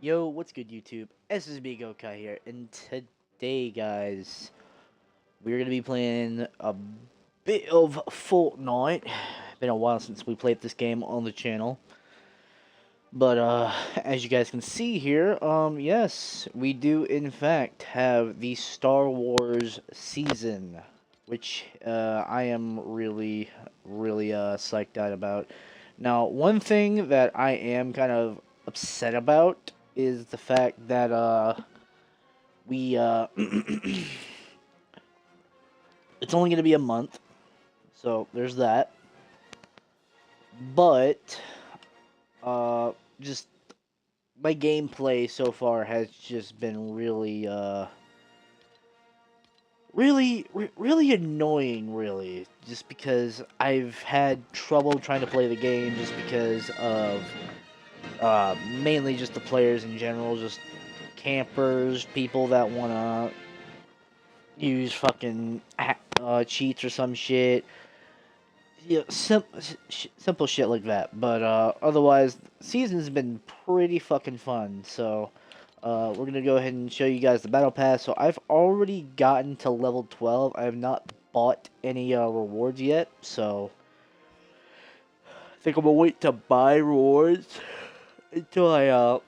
Yo, what's good, YouTube? SSB Gokai here, and today, guys, we're gonna be playing a bit of Fortnite. Been a while since we played this game on the channel, but as you guys can see here, yes, we do in fact have the Star Wars season, which I am really psyched out about. Now, one thing that I am kind of upset about is the fact that we it's only going to be a month, so there's that. But uh just my gameplay so far has just been really annoying, really, just because I've had trouble trying to play the game just because of mainly just the players in general, just campers, people that want to use fucking cheats or some shit. Yeah, simple shit like that. But otherwise, season's been pretty fucking fun. So we're gonna go ahead and show you guys the battle pass. So I've already gotten to level 12. I have not bought any rewards yet. So I think I'm gonna wait to buy rewards until I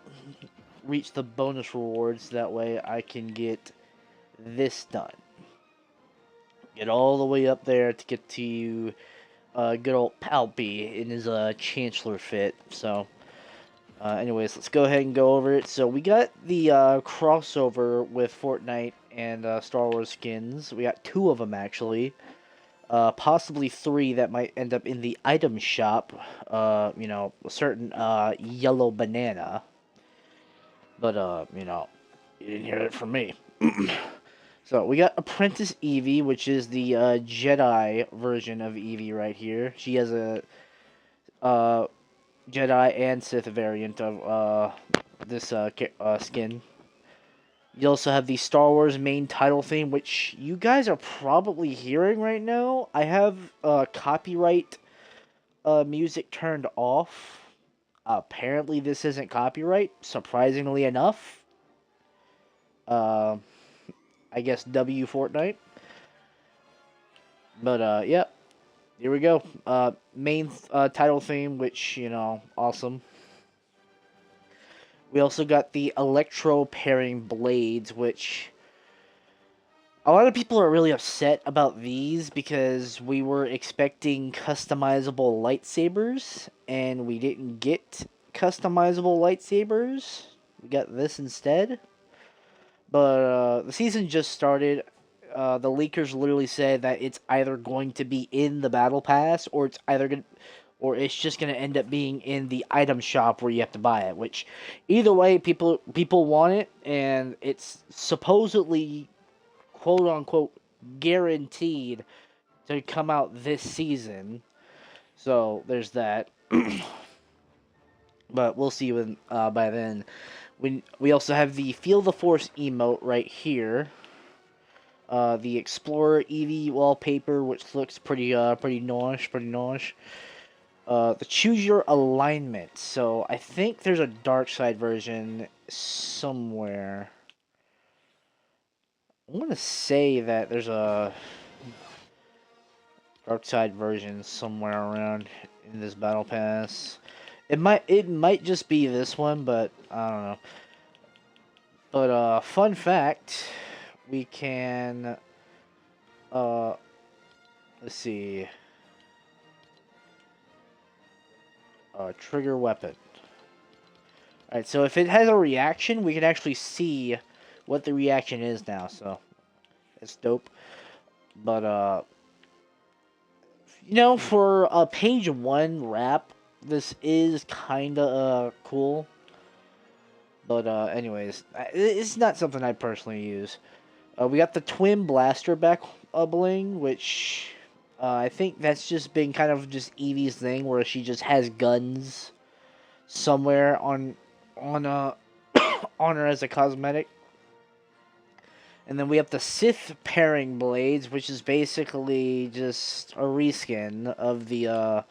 reach the bonus rewards. That way I can get this done. Get all the way up there to get to good old Palpy in his Chancellor fit. So, anyways, let's go ahead and go over it. So we got the crossover with Fortnite and Star Wars skins. We got two of them actually. Possibly three that might end up in the item shop. A certain yellow banana. But you didn't hear it from me. So we got Apprentice Evie, which is the Jedi version of Evie right here. She has a uh, Jedi and Sith variant of this skin. You also have the Star Wars main title theme, which you guys are probably hearing right now. I have copyright music turned off. Apparently, this isn't copyright. Surprisingly enough, uh, I guess W Fortnite. But yeah, here we go. Main title theme, which awesome. We also got the electro pairing blades, which a lot of people are really upset about these because we were expecting customizable lightsabers and we didn't get customizable lightsabers. We got this instead. But the season just started. The leakers literally said that it's either going to be in the battle pass or it's just gonna end up being in the item shop where you have to buy it. Which, either way, people want it, and it's supposedly quote unquote guaranteed to come out this season. So there's that. But we'll see when by then. We also have the Feel the Force emote right here. The Explorer Eevee wallpaper, which looks pretty nice. The Choose Your Alignment. So I think there's a dark side version somewhere. I want to say that there's a dark side version somewhere around in this battle pass. It might just be this one, but I don't know. But fun fact, we can uh let's see. Trigger weapon. Alright, so if it has a reaction, we can actually see what the reaction is now, so it's dope. But for a page one wrap, this is kinda cool. But anyways, it's not something I personally use. We got the twin blaster back bling, which I think that's just been kind of just Evie's thing, where she just has guns somewhere on on her as a cosmetic. And then we have the Sith pairing blades, which is basically just a reskin of the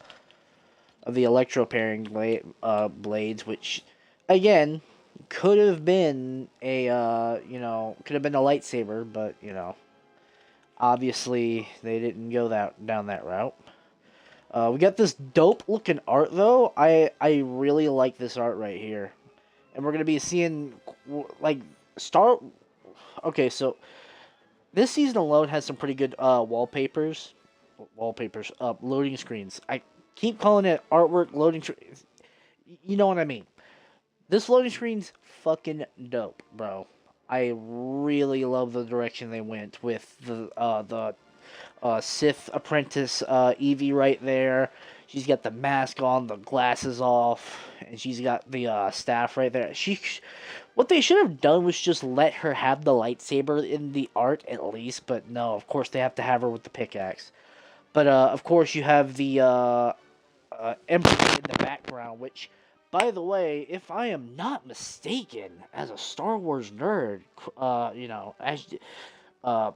electro pairing blades, which again could have been a could have been a lightsaber, but obviously they didn't go that down that route. We got this dope looking art though. I really like this art right here, and we're gonna be seeing like Star. Okay, so this season alone has some pretty good loading screens. I keep calling it artwork loading. You know what I mean. This loading screen's fucking dope, bro. I really love the direction they went with the Sith apprentice Evie right there. She's got the mask on, the glasses off, and she's got the staff right there. What they should have done was just let her have the lightsaber in the art at least, but no, of course they have to have her with the pickaxe. But of course you have the Emperor in the background, which, by the way, if I am not mistaken, as a Star Wars nerd, as uh,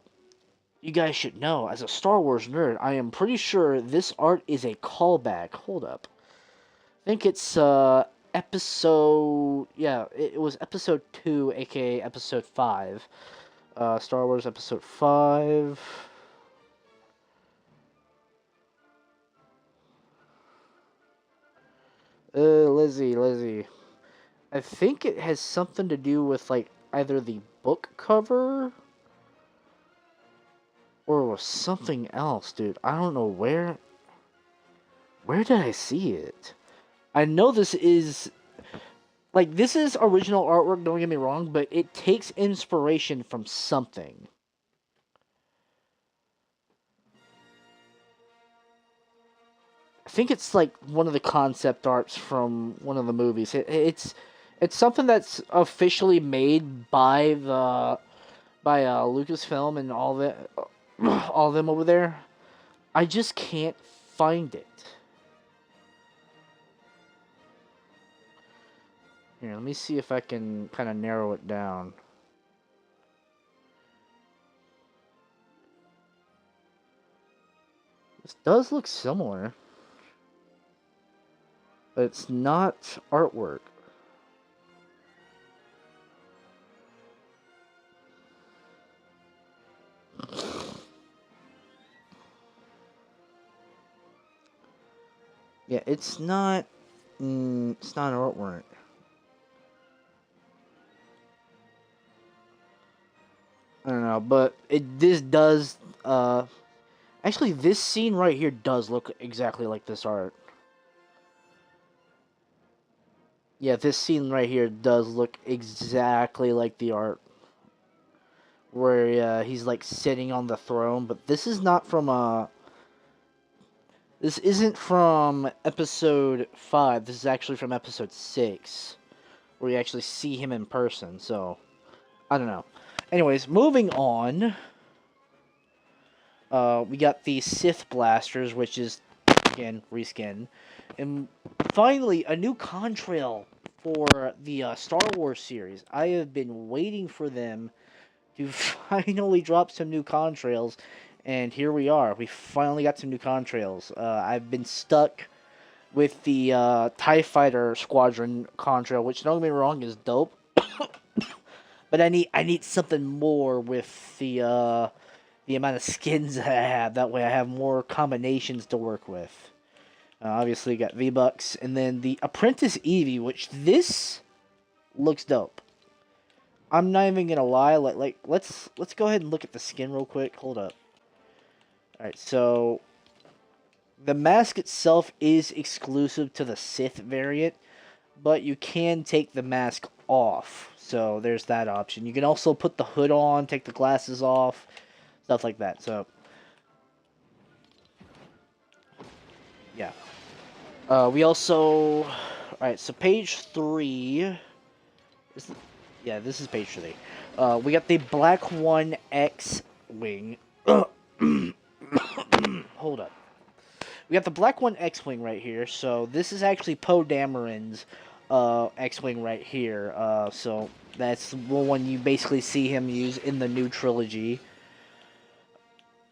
you guys should know, as a Star Wars nerd, I am pretty sure this art is a callback. Hold up. I think it's episode. Yeah, it was episode 2, aka episode 5. Star Wars episode 5. Lizzie. I think it has something to do with, like, either the book cover or with something else, dude. I don't know where. Where did I see it? I know this is original artwork, don't get me wrong, but it takes inspiration from something. I think it's like one of the concept arts from one of the movies. It's something that's officially made by Lucasfilm and all the all of them over there. I just can't find it. Here, let me see if I can kind of narrow it down. This does look similar, but it's not artwork. Yeah, it's not. It's not artwork. I don't know, but this does. Actually, this scene right here does look exactly like this art. Yeah, this scene right here does look exactly like the art where he's like sitting on the throne. But this is not from This isn't from episode 5. This is actually from episode 6, where you actually see him in person. So I don't know. Anyways, moving on. We got the Sith blasters, which is again reskin, and finally a new contrail for the Star Wars series. I have been waiting for them to finally drop some new contrails, and here we are. We finally got some new contrails. I've been stuck with the TIE Fighter Squadron contrail, which, don't get me wrong, is dope. But I need something more with the amount of skins that I have. That way I have more combinations to work with. Obviously, got V-Bucks, and then the Apprentice Eevee, which this looks dope. I'm not even gonna lie. Let's go ahead and look at the skin real quick. Hold up. All right, so the mask itself is exclusive to the Sith variant, but you can take the mask off. So there's that option. You can also put the hood on, take the glasses off, stuff like that. So yeah. We also, all right. So page 3. Yeah, this is page 3. We got the Black One X Wing. Hold up. We got the Black One X-Wing right here. So this is actually Poe Dameron's X-Wing right here. So that's the one you basically see him use in the new trilogy.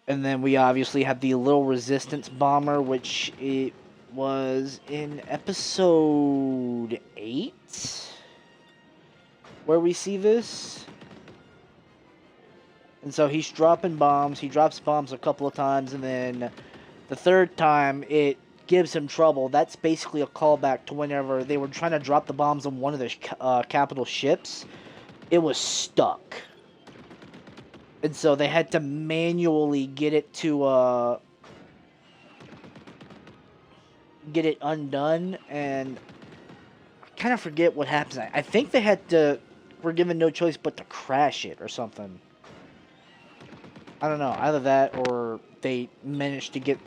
And then we obviously have the Little Resistance Bomber, which it was in episode 8. where we see this. And so he's dropping bombs. He drops bombs a couple of times, and then the third time it gives him trouble. That's basically a callback to whenever they were trying to drop the bombs on one of the capital ships. It was stuck. And so they had to manually get it to get it undone, and I kind of forget what happens. I think they had to were given no choice but to crash it or something. I don't know, either that or they managed to get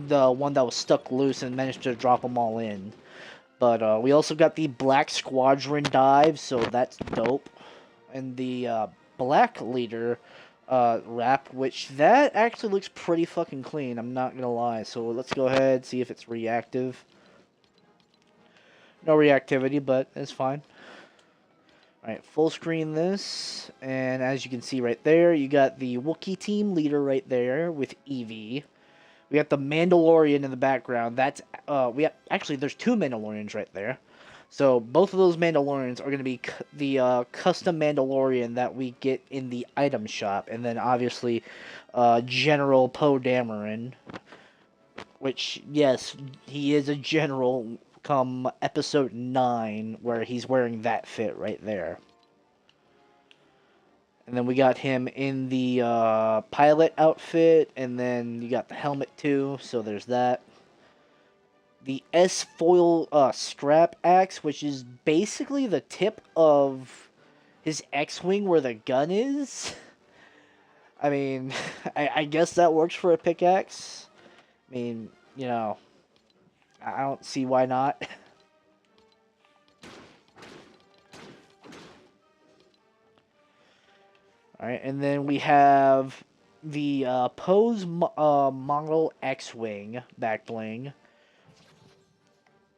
the one that was stuck loose and managed to drop them all in. But we also got the Black Squadron dive, so that's dope. And the Black Leader wrap, which that actually looks pretty fucking clean, I'm not gonna lie. So let's go ahead, see if it's reactive. No reactivity, but it's fine. Alright, full screen this, and as you can see right there, you got the Wookiee team leader right there with Evie. We got the Mandalorian in the background. That's actually there's two Mandalorians right there. So both of those Mandalorians are going to be the custom Mandalorian that we get in the item shop, and then obviously General Poe Dameron, which yes, he is a general come episode 9 where he's wearing that fit right there. And then we got him in the pilot outfit, and then you got the helmet too, so there's that. The S-foil scrap axe, which is basically the tip of his X-wing where the gun is. I mean, I guess that works for a pickaxe. I mean, you know, I don't see why not. Alright, and then we have the Poe's Mongol X-Wing back bling.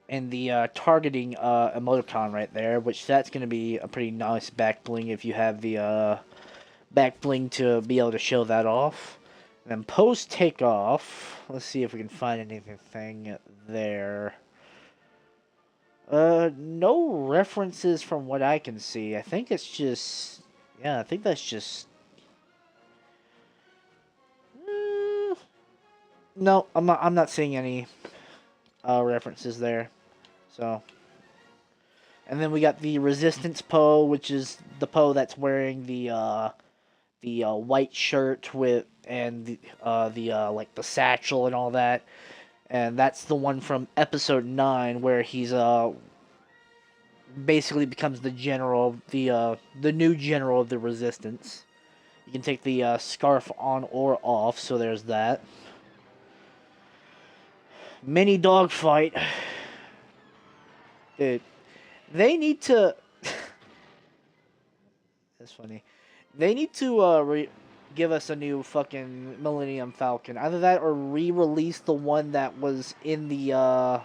And the targeting emoticon right there, which that's going to be a pretty nice back bling if you have the back bling to be able to show that off. And then post takeoff, let's see if we can find anything there. No references from what I can see. I think it's just, yeah, I think that's just. No, I'm not seeing any references there. So, and then we got the Resistance Poe, which is the Poe that's wearing the white shirt with and the like the satchel and all that, and that's the one from episode 9 where he's basically becomes the general, the new general of the Resistance. You can take the scarf on or off, so there's that. Mini dogfight. Dude, they need to. That's funny. They need to give us a new fucking Millennium Falcon. Either that or re-release the one that was in the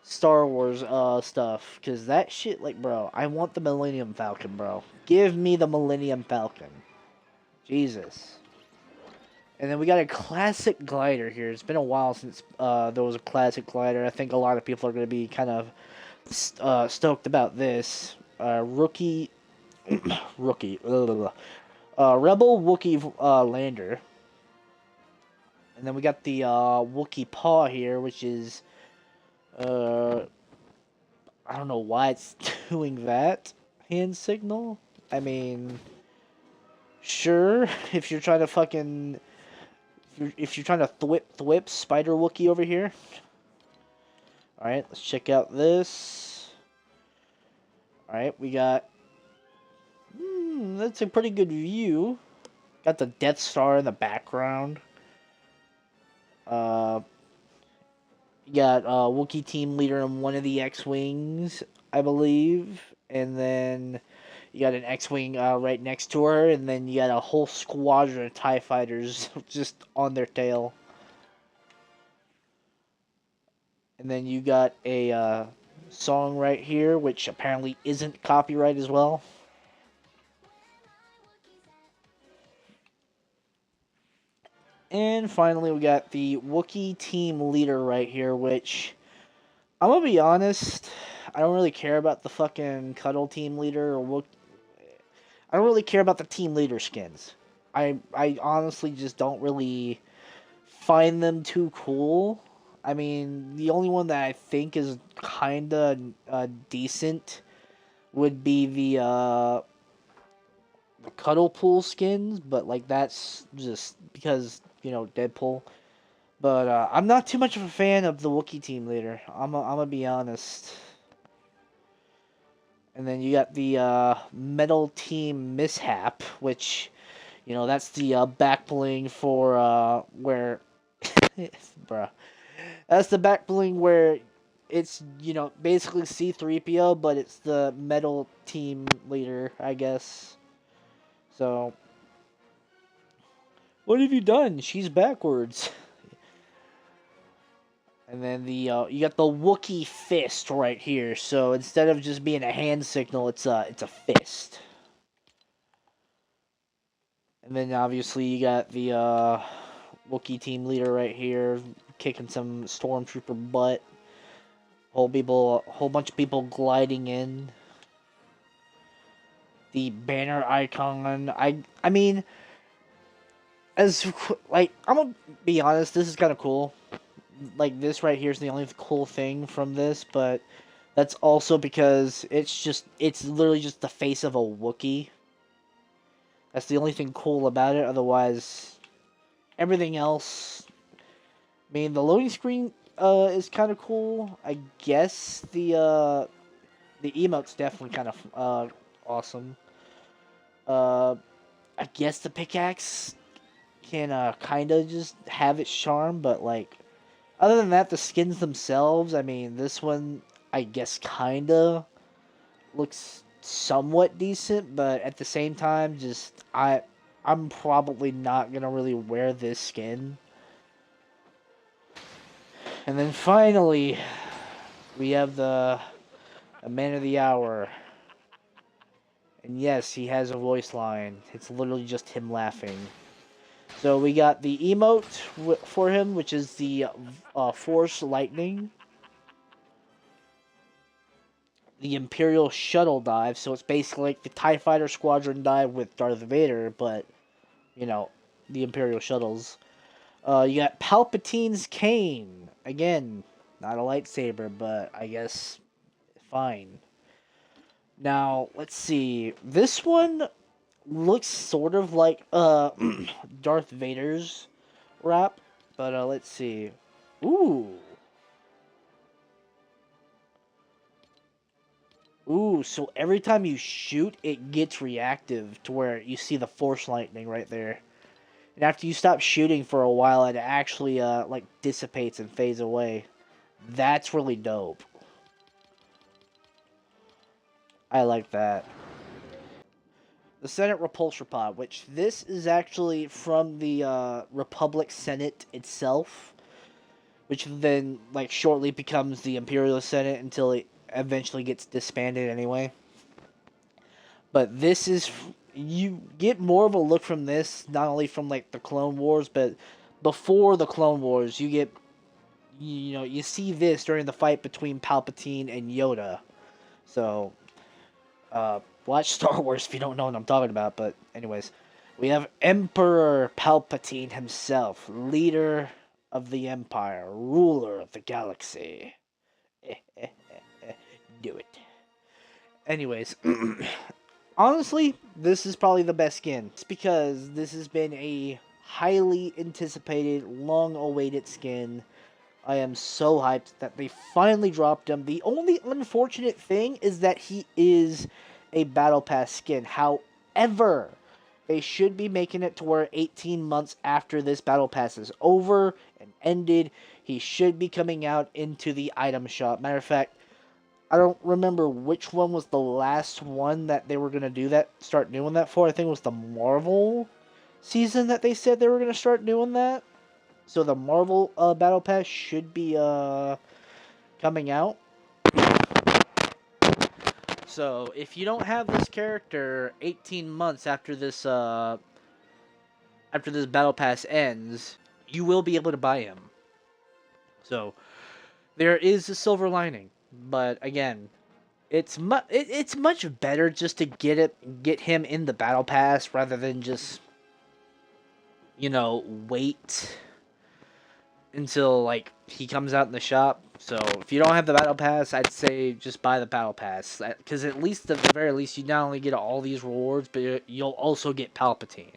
Star Wars stuff. Because that shit, like, bro, I want the Millennium Falcon, bro. Give me the Millennium Falcon. Jesus. And then we got a classic glider here. It's been a while since there was a classic glider. I think a lot of people are going to be kind of stoked about this. Rebel Wookiee lander. And then we got the Wookiee paw here, which is I don't know why it's doing that hand signal. I mean, sure, if you're trying to fucking if you're trying to thwip Spider Wookiee over here. Alright, let's check out this. Alright, we got that's a pretty good view. Got the Death Star in the background. You got Wookiee team leader in one of the X-Wings, I believe. And then you got an X-Wing right next to her. And then you got a whole squadron of TIE fighters just on their tail. And then you got a song right here, which apparently isn't copyright as well. And finally, we got the Wookiee team leader right here, which, I'm gonna be honest, I don't really care about the fucking Cuddle team leader or what. I don't really care about the team leader skins. I honestly just don't really find them too cool. I mean, the only one that I think is kinda decent would be the Cuddle Pool skins, but like that's just because Deadpool. But I'm not too much of a fan of the Wookiee team leader. I'm gonna be honest. And then you got the Metal Team Mishap, which that's the back bling for where, bruh, that's the back bling where it's basically C-3PO, but it's the Metal Team leader, I guess. So, what have you done? She's backwards. And then you got the Wookiee fist right here. So instead of just being a hand signal, it's a fist. And then obviously you got the Wookiee team leader right here, kicking some stormtrooper butt. Whole bunch of people gliding in. The banner icon. I mean, as like I'm gonna be honest, this is kind of cool. Like this right here is the only cool thing from this, but that's also because it's literally just the face of a Wookiee. That's the only thing cool about it. Otherwise, everything else. I mean, the loading screen is kind of cool. I guess the emote's definitely kind of awesome. Uh, I guess the pickaxe can kind of just have its charm, but like other than that, the skins themselves. I mean, this one I guess kind of looks somewhat decent, but at the same time, I'm probably not gonna really wear this skin. And then finally, we have the man of the hour. And yes, he has a voice line. It's literally just him laughing. So we got the emote for him, which is the Force Lightning. The Imperial Shuttle Dive. So it's basically like the TIE Fighter Squadron dive with Darth Vader, but, the Imperial Shuttles. You got Palpatine's Cane. Again, not a lightsaber, but I guess fine. Now, let's see. This one looks sort of like Darth Vader's wrap, but let's see. Ooh. Ooh, so every time you shoot, it gets reactive to where you see the Force Lightning right there. And after you stop shooting for a while, it actually like dissipates and fades away. That's really dope. I like that. The Senate Repulsor Pod, which this is actually from the Republic Senate itself, which then like shortly becomes the Imperial Senate until it eventually gets disbanded anyway. But this is you get more of a look from this, not only from like the Clone Wars, but before the Clone Wars, you get you see this during the fight between Palpatine and Yoda. So watch Star Wars if you don't know what I'm talking about. But anyways, we have Emperor Palpatine himself, leader of the Empire, ruler of the galaxy. Do it. Anyways, honestly, this is probably the best skin. It's because this has been a highly anticipated, long-awaited skin. I am so hyped that they finally dropped him. The only unfortunate thing is that he is a Battle Pass skin. However, they should be making it to where 18 months after this Battle Pass is over and ended, he should be coming out into the item shop. Matter of fact, I don't remember which one was the last one that they were going to start doing that for. I think it was the Marvel season that they said they were going to start doing that. So the Marvel Battle Pass should be coming out. So if you don't have this character 18 months after this Battle Pass ends, you will be able to buy him. So there is a silver lining, but again, it's much better just to get him in the battle pass rather than just wait until like he comes out in the shop. So if you don't have the battle pass, I'd say just buy the battle pass, because at least at the very least you not only get all these rewards, but you'll also get Palpatine.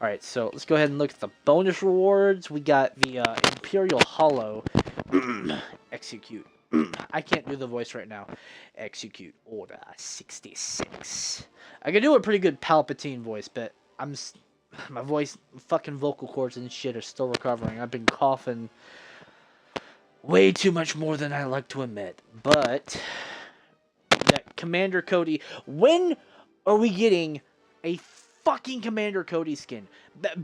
All right, so let's go ahead and look at the bonus rewards. We got the Imperial Hollow. Execute. I can't do the voice right now. Execute Order 66. I can do a pretty good Palpatine voice, but my voice, fucking vocal cords and shit are still recovering. I've been coughing way too much more than I like to admit. But that Commander Cody, when are we getting a fucking Commander Cody skin?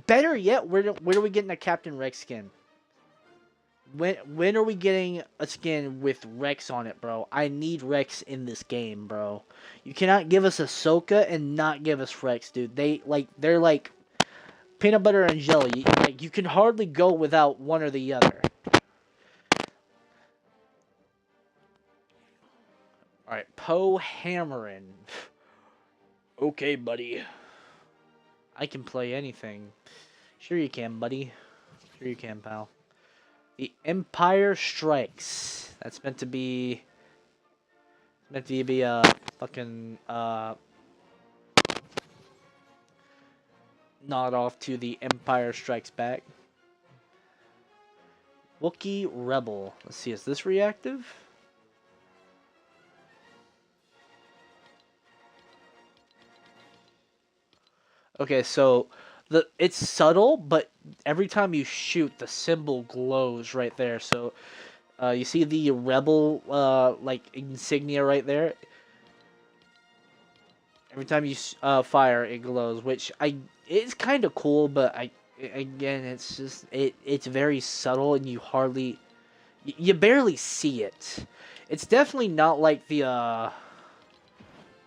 Better yet, where are we getting a Captain Rex skin? When are we getting a skin with Rex on it, bro? I need Rex in this game, bro. You cannot give us Ahsoka and not give us Rex, dude. They're like peanut butter and jelly. Like, you can hardly go without one or the other. Alright, Poe Hammerin. Okay, buddy. I can play anything. Sure you can, buddy. Sure you can, pal. The Empire Strikes. That's meant to be a fucking nod off to the Empire Strikes Back. Wookiee Rebel. Let's see, is this reactive? Okay, so it's subtle, but every time you shoot, the symbol glows right there. So you see the Rebel like insignia right there. Every time you fire, it glows, which it's kind of cool, but again, it's just it's very subtle, and you barely see it. It's definitely not like the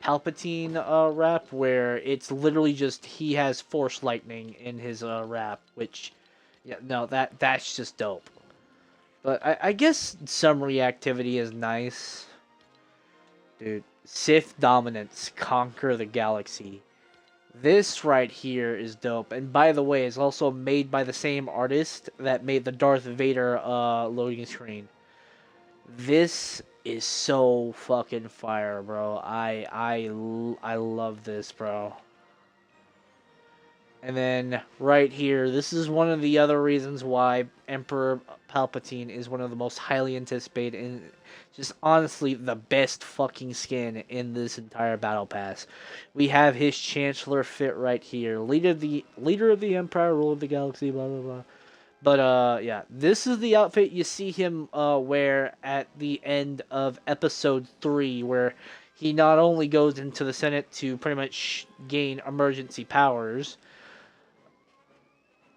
Palpatine rap, where it's literally just he has Force Lightning in his rap, which, yeah, no, that's just dope. But I guess some reactivity is nice. Dude, Sith Dominance, Conquer the Galaxy. This right here is dope. And by the way, it's also made by the same artist that made the Darth Vader loading screen. This is so fucking fire, bro. I love this, bro. And then right here, this is one of the other reasons why Emperor Palpatine is one of the most highly anticipated and just honestly the best fucking skin in this entire battle pass. We have his Chancellor fit right here. Leader of the Empire, ruler of the galaxy, blah blah blah. But yeah, this is the outfit you see him wear at the end of episode 3, where he not only goes into the Senate to pretty much gain emergency powers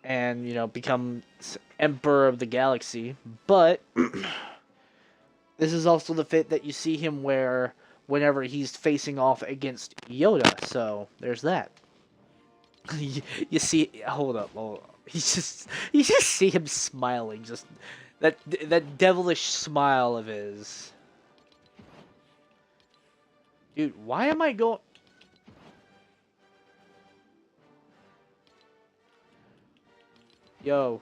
and, become Emperor of the Galaxy, but this is also the fit that you see him wear whenever he's facing off against Yoda. So there's that. You see, hold up. You just see him smiling, just that devilish smile of his. Dude, why am I going? Yo.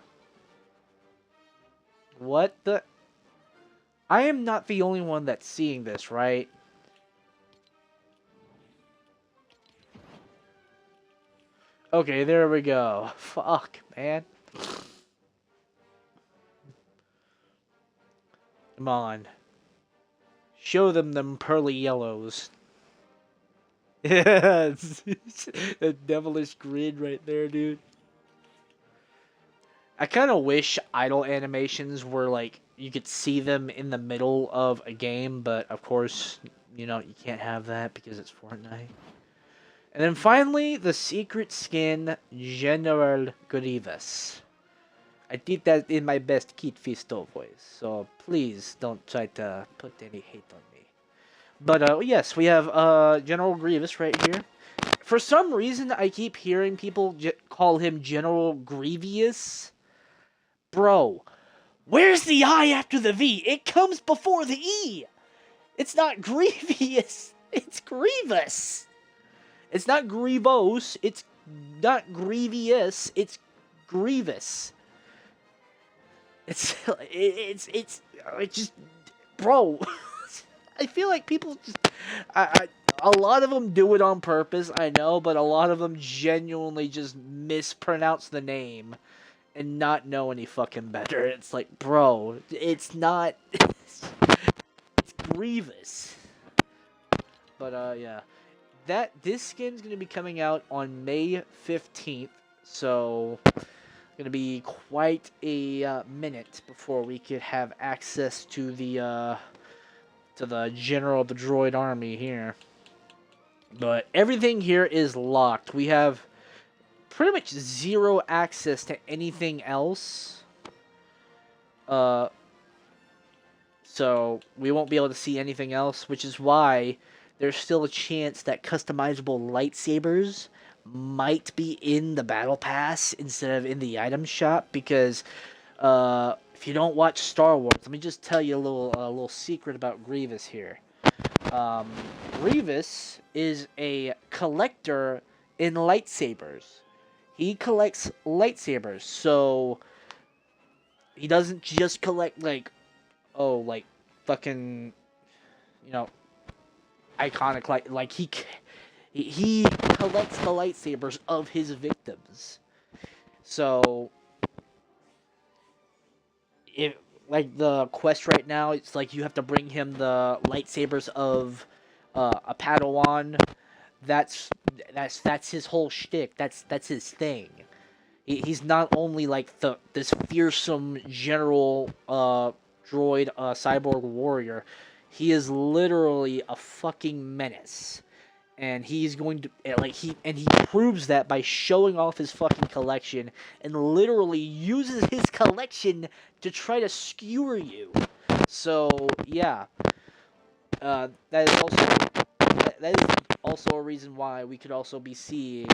What the? I am not the only one that's seeing this, right? Okay, there we go. Fuck, man. Come on. Show them pearly yellows. Yeah, a devilish grin right there, dude. I kind of wish idle animations were like you could see them in the middle of a game, but of course, you can't have that because it's Fortnite. And then finally, the secret skin, General Grievous. I did that in my best Kit Fisto voice, so please don't try to put any hate on me. But yes, we have General Grievous right here. For some reason, I keep hearing people call him General Grievous. Bro, where's the I after the V? It comes before the E! It's not Grievous. It's Grievous. It's not Grievous. It's not Grievous. It's Grievous. It's just, bro. I feel like people just, a lot of them do it on purpose, I know, but a lot of them genuinely just mispronounce the name and not know any fucking better. It's like, bro, it's not, it's Grievous. But yeah, this skin's gonna be coming out on May 15th, so gonna be quite a minute before we could have access to the general of the droid army here. But everything here is locked. We have pretty much zero access to anything else. So we won't be able to see anything else, which is why there's still a chance that customizable lightsabers might be in the battle pass instead of in the item shop, because if you don't watch Star Wars, let me just tell you a little secret about Grievous here. Grievous is a collector in lightsabers. He collects lightsabers, so he doesn't just collect like fucking, you know, iconic like he collects the lightsabers of his victims. So if like the quest right now, it's like you have to bring him the lightsabers of a Padawan. That's his whole shtick. That's his thing. He's not only like this fearsome general droid cyborg warrior. He is literally a fucking menace. And he's going to he proves that by showing off his fucking collection and literally uses his collection to try to skewer you. So yeah, that is also a reason why we could also be seeing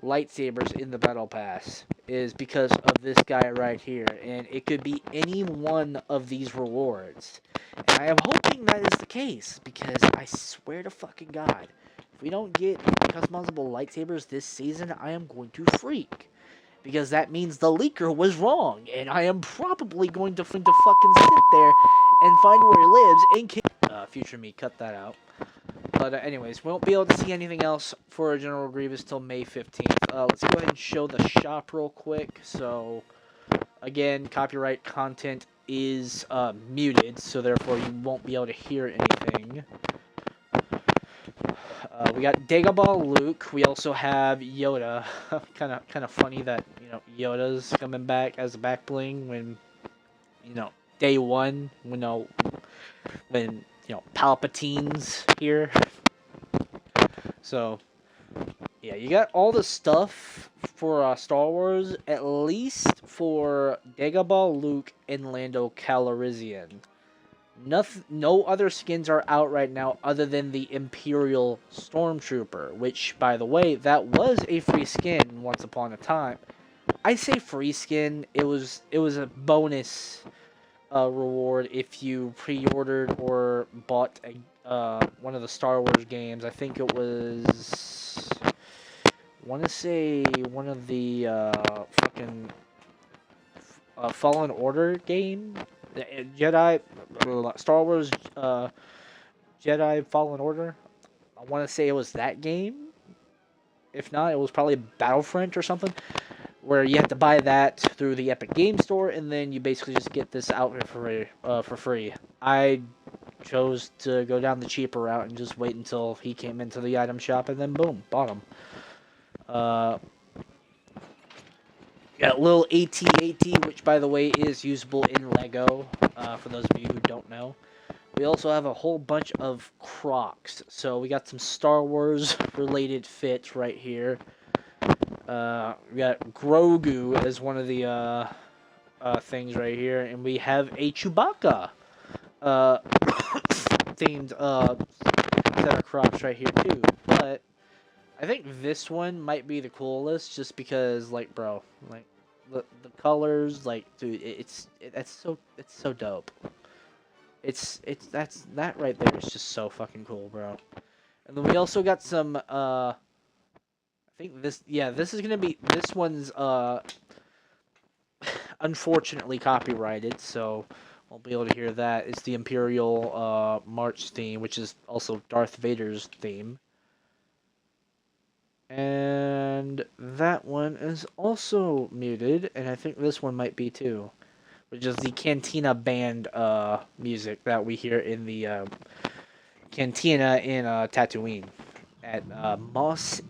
lightsabers in the battle pass, is because of this guy right here, and it could be any one of these rewards. And I am hoping that is the case, because I swear to fucking God, if we don't get customizable lightsabers this season, I am going to freak. Because that means the leaker was wrong, and I am probably going to fucking sit there and find where he lives and kill. Future me, cut that out. But anyways, we won't be able to see anything else for General Grievous till May 15th. Let's go ahead and show the shop real quick. So, again, copyright content is muted, so therefore you won't be able to hear anything. We got Dagobah Luke. We also have Yoda. kind of funny that, you know, Yoda's coming back as a back bling when, you know, day one, when Palpatine's here. So yeah, you got all the stuff for Star Wars, at least for Dagobah Luke and Lando Calrissian. No other skins are out right now other than the Imperial Stormtrooper, which, by the way, that was a free skin once upon a time. I say free skin. It was a bonus reward if you pre-ordered or bought one of the Star Wars games. I think it was, I want to say one of the fucking Fallen Order game, Jedi, Star Wars Jedi Fallen Order. I want to say it was that game. If not, it was probably Battlefront or something, where you have to buy that through the Epic Game Store, and then you basically just get this outfit for free. I chose to go down the cheaper route and just wait until he came into the item shop, and then boom, bought him. Got little AT-AT, which, by the way, is usable in LEGO, for those of you who don't know. We also have a whole bunch of Crocs, so we got some Star Wars-related fits right here. We got Grogu as one of the things right here, and we have a Chewbacca themed set of Crocs right here too. But I think this one might be the coolest, just because, like, bro, like the colors, like, dude, it's so dope. that right there is just so fucking cool, bro. And then we also got some I think this is gonna be this one's unfortunately copyrighted, so won't be able to hear that. It's the Imperial March theme, which is also Darth Vader's theme. And that one is also muted, and I think this one might be too, which is the Cantina Band music that we hear in the Cantina in Tatooine at Mos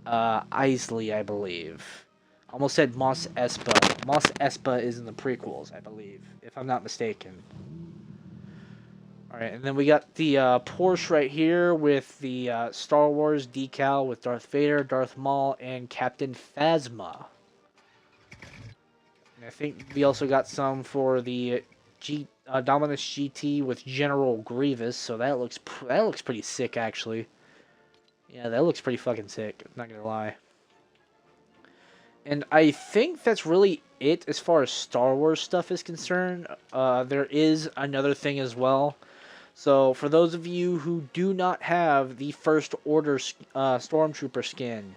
Eisley, I believe. Almost said Mos Espa. Mos Espa is in the prequels, I believe, if I'm not mistaken. Alright, and then we got the Porsche right here with the Star Wars decal with Darth Vader, Darth Maul, and Captain Phasma. And I think we also got some for the Dominus GT with General Grievous, so that looks pretty sick, actually. Yeah, that looks pretty fucking sick, not gonna lie. And I think that's really it as far as Star Wars stuff is concerned. There is another thing as well. So, for those of you who do not have the First Order Stormtrooper skin,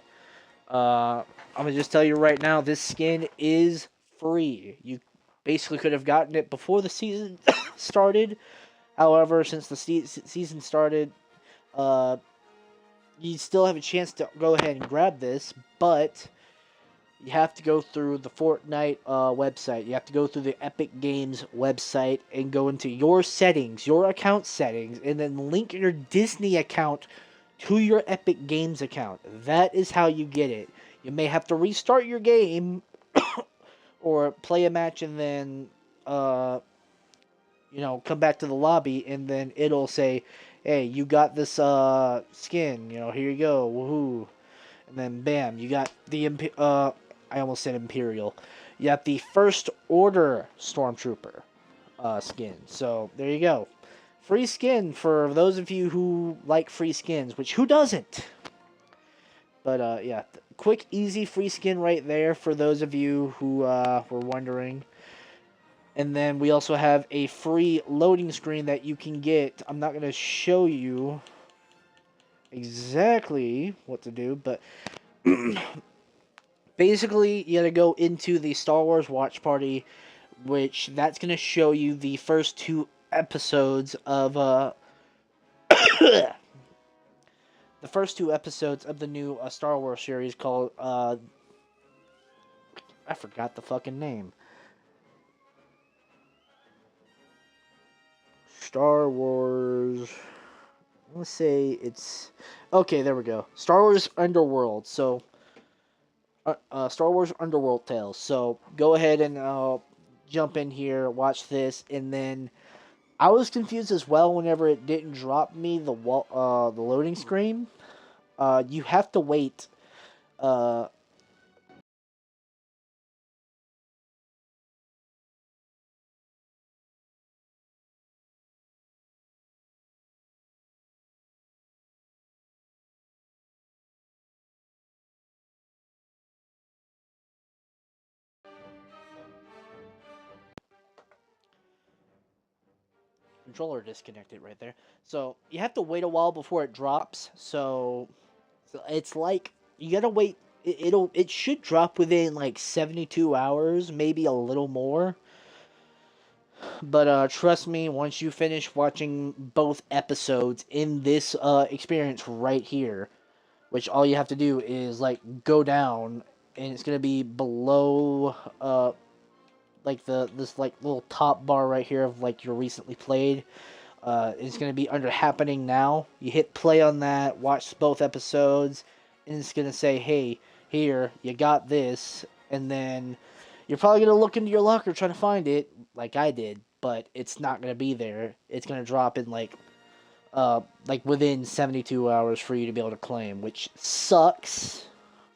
I'm going to just tell you right now, this skin is free. You basically could have gotten it before the season started. However, since the season started, uh, you still have a chance to go ahead and grab this, but you have to go through the Fortnite website. You have to go through the Epic Games website and go into your settings, your account settings, and then link your Disney account to your Epic Games account. That is how you get it. You may have to restart your game or play a match and then come back to the lobby and then it'll say, "Hey, you got this skin, here you go. Woohoo." And then bam, you got the I almost said Imperial. You got the First Order Stormtrooper skin. So there you go. Free skin for those of you who like free skins, which who doesn't? But yeah, quick, easy free skin right there for those of you who were wondering. And then we also have a free loading screen that you can get. I'm not going to show you exactly what to do, but basically, you gotta go into the Star Wars Watch Party, which that's gonna show you the first two episodes of the first two episodes of the new Star Wars series called I forgot the fucking name. Star Wars. Let's say it's okay. There we go. Star Wars Underworld. So Star Wars Underworld Tales. So go ahead and jump in here, watch this, and then I was confused as well whenever it didn't drop me the loading screen. You have to wait. Uh, Controller disconnected right there. So you have to wait a while before it drops. So it's like you gotta wait. It should drop within like 72 hours, maybe a little more. But trust me, once you finish watching both episodes in this experience right here, which all you have to do is like go down, and it's gonna be below like this like little top bar right here of like your recently played. It's gonna be under happening now. You hit play on that, watch both episodes, and it's gonna say, "Hey, here you got this," and then you're probably gonna look into your locker trying to find it, like I did, but it's not gonna be there. It's gonna drop in like within 72 hours for you to be able to claim, which sucks.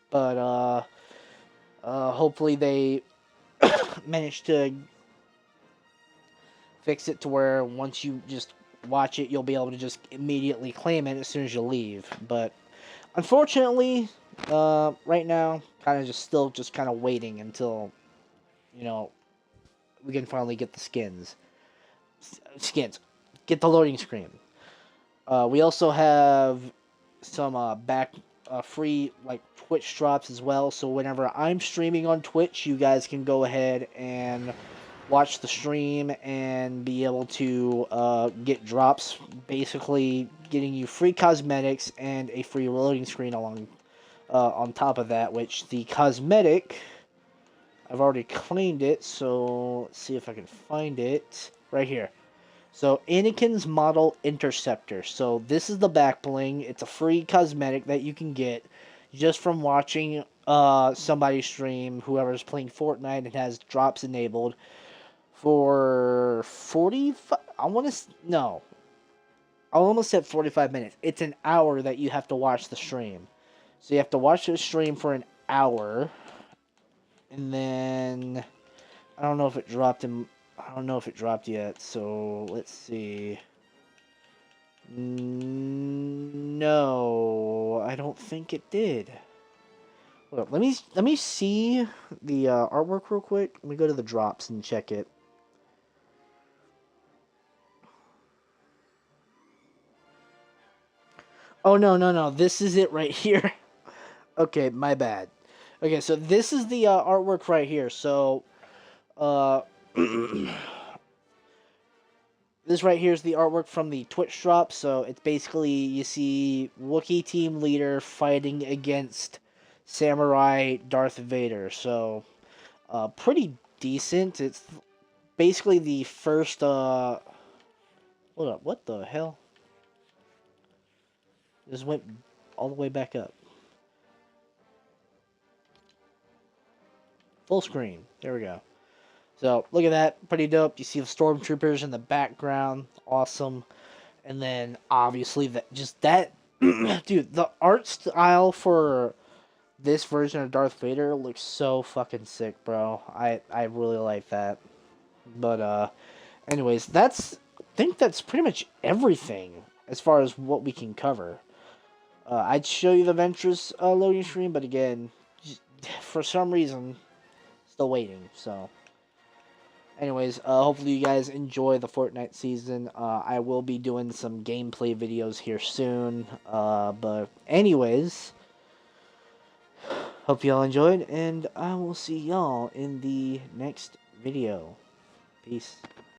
But hopefully they manage to fix it to where once you just watch it, you'll be able to just immediately claim it as soon as you leave. But unfortunately, right now, kind of just still just kind of waiting until you know we can finally get the skins. get the loading screen. We also have some free like Twitch drops as well. So whenever I'm streaming on Twitch, you guys can go ahead and watch the stream and be able to get drops, basically getting you free cosmetics and a free loading screen along on top of that. Which the cosmetic, I've already claimed it, so let's see if I can find it right here. So Anakin's Model Interceptor. So this is the back bling. It's a free cosmetic that you can get just from watching somebody stream, whoever's playing Fortnite and has drops enabled for 45. No. I almost said 45 minutes. It's an hour that you have to watch the stream. So you have to watch the stream for an hour, and then I don't know if it dropped him. I don't know if it dropped yet, so let's see. No, I don't think it did. Hold up, let me see the artwork real quick. Let me go to the drops and check it. Oh no, this is it right here. Okay, my bad. Okay, so this is the artwork right here. So, uh, this right here is the artwork from the Twitch drop. So it's basically you see Wookiee team leader fighting against Samurai Darth Vader. So, pretty decent. It's basically the first. Hold up, what the hell? Just went all the way back up. Full screen. There we go. So look at that, pretty dope. You see the stormtroopers in the background, awesome. And then obviously that dude, the art style for this version of Darth Vader looks so fucking sick, bro. I really like that. But anyways, I think that's pretty much everything as far as what we can cover. I'd show you the Ventress loading screen, but again, for some reason, still waiting. So. Anyways, hopefully you guys enjoy the Fortnite season. I will be doing some gameplay videos here soon. But anyways, hope y'all enjoyed, and I will see y'all in the next video. Peace.